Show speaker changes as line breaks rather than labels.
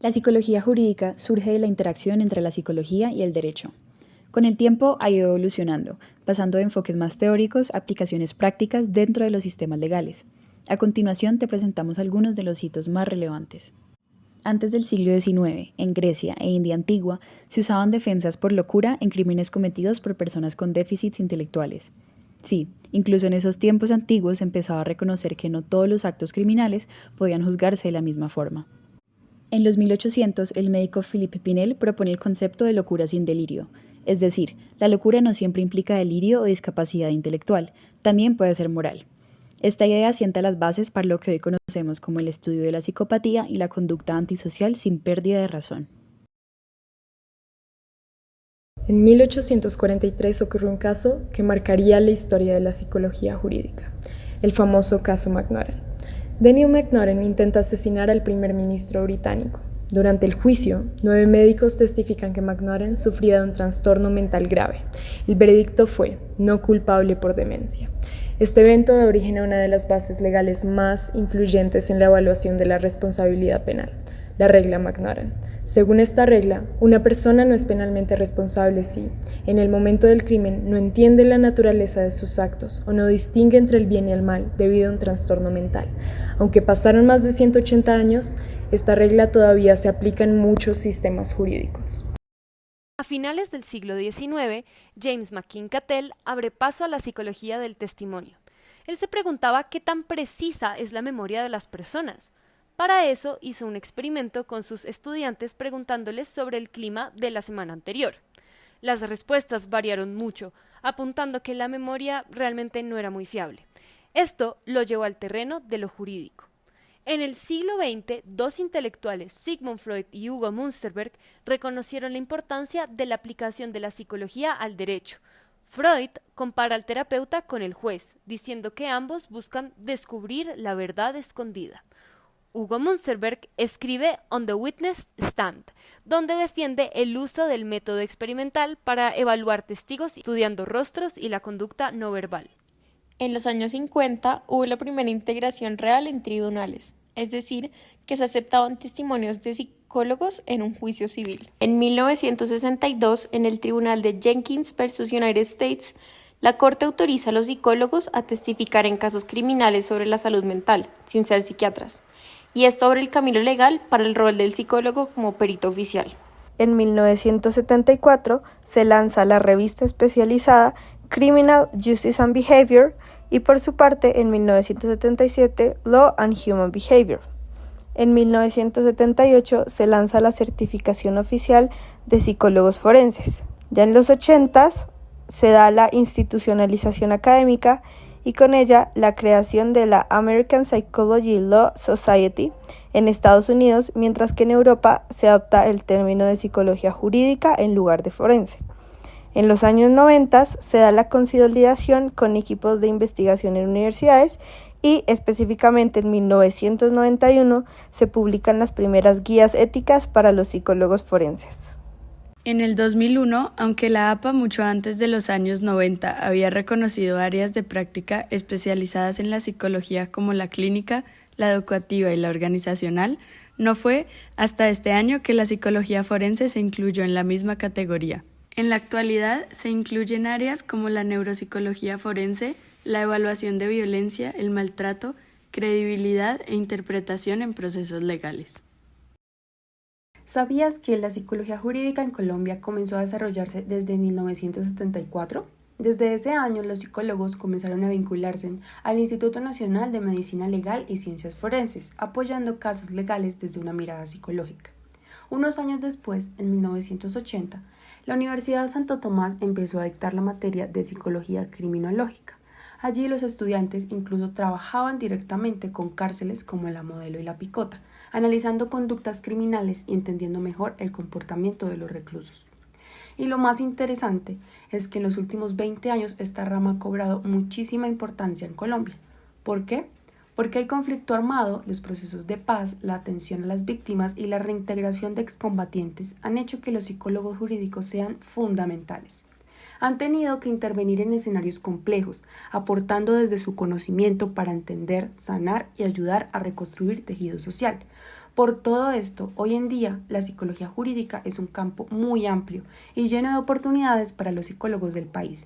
La psicología jurídica surge de la interacción entre la psicología y el derecho. Con el tiempo ha ido evolucionando, pasando de enfoques más teóricos a aplicaciones prácticas dentro de los sistemas legales. A continuación te presentamos algunos de los hitos más relevantes. Antes del siglo XIX, en Grecia e India antigua, se usaban defensas por locura en crímenes cometidos por personas con déficits intelectuales. Sí, incluso en esos tiempos antiguos se empezaba a reconocer que no todos los actos criminales podían juzgarse de la misma forma. En los 1800, el médico Philippe Pinel propone el concepto de locura sin delirio, es decir, la locura no siempre implica delirio o discapacidad intelectual, también puede ser moral. Esta idea sienta las bases para lo que hoy conocemos como el estudio de la psicopatía y la conducta antisocial sin pérdida de razón.
En 1843 ocurrió un caso que marcaría la historia de la psicología jurídica, el famoso caso McNaughton. Daniel McNaughton intenta asesinar al primer ministro británico. Durante el juicio, 9 médicos testifican que McNaughton sufría de un trastorno mental grave. El veredicto fue no culpable por demencia. Este evento da origen a una de las bases legales más influyentes en la evaluación de la responsabilidad penal, la regla McNaughton. Según esta regla, una persona no es penalmente responsable si, en el momento del crimen, no entiende la naturaleza de sus actos o no distingue entre el bien y el mal debido a un trastorno mental. Aunque pasaron más de 180 años, esta regla todavía se aplica en muchos sistemas jurídicos.
A finales del siglo XIX, James McKean Cattell abre paso a la psicología del testimonio. Él se preguntaba qué tan precisa es la memoria de las personas. Para eso hizo un experimento con sus estudiantes preguntándoles sobre el clima de la semana anterior. Las respuestas variaron mucho, apuntando que la memoria realmente no era muy fiable. Esto lo llevó al terreno de lo jurídico. En el siglo XX, dos intelectuales, Sigmund Freud y Hugo Münsterberg, reconocieron la importancia de la aplicación de la psicología al derecho. Freud compara al terapeuta con el juez, diciendo que ambos buscan descubrir la verdad escondida. Hugo Münsterberg escribe On the Witness Stand, donde defiende el uso del método experimental para evaluar testigos estudiando rostros y la conducta no verbal.
En los años 50 hubo la primera integración real en tribunales, es decir, que se aceptaban testimonios de psicólogos en un juicio civil. En 1962, en el tribunal de Jenkins versus United States, la Corte autoriza a los psicólogos a testificar en casos criminales sobre la salud mental, sin ser psiquiatras, y esto abre el camino legal para el rol del psicólogo como perito oficial.
En 1974 se lanza la revista especializada Criminal Justice and Behavior y por su parte en 1977 Law and Human Behavior. En 1978 se lanza la certificación oficial de psicólogos forenses. Ya en los 80s se da la institucionalización académica y con ella la creación de la American Psychology Law Society en Estados Unidos, mientras que en Europa se adopta el término de psicología jurídica en lugar de forense. En los años 90 se da la consolidación con equipos de investigación en universidades y específicamente en 1991 se publican las primeras guías éticas para los psicólogos forenses.
En el 2001, aunque la APA mucho antes de los años 90 había reconocido áreas de práctica especializadas en la psicología como la clínica, la educativa y la organizacional, no fue hasta este año que la psicología forense se incluyó en la misma categoría. En la actualidad se incluyen áreas como la neuropsicología forense, la evaluación de violencia, el maltrato, credibilidad e interpretación en procesos legales.
¿Sabías que la psicología jurídica en Colombia comenzó a desarrollarse desde 1974? Desde ese año, los psicólogos comenzaron a vincularse al Instituto Nacional de Medicina Legal y Ciencias Forenses, apoyando casos legales desde una mirada psicológica. Unos años después, en 1980, la Universidad de Santo Tomás empezó a dictar la materia de psicología criminológica. Allí los estudiantes incluso trabajaban directamente con cárceles como la Modelo y la Picota, analizando conductas criminales y entendiendo mejor el comportamiento de los reclusos. Y lo más interesante es que en los últimos 20 años esta rama ha cobrado muchísima importancia en Colombia. ¿Por qué? Porque el conflicto armado, los procesos de paz, la atención a las víctimas y la reintegración de excombatientes han hecho que los psicólogos jurídicos sean fundamentales. Han tenido que intervenir en escenarios complejos, aportando desde su conocimiento para entender, sanar y ayudar a reconstruir tejido social. Por todo esto, hoy en día la psicología jurídica es un campo muy amplio y lleno de oportunidades para los psicólogos del país.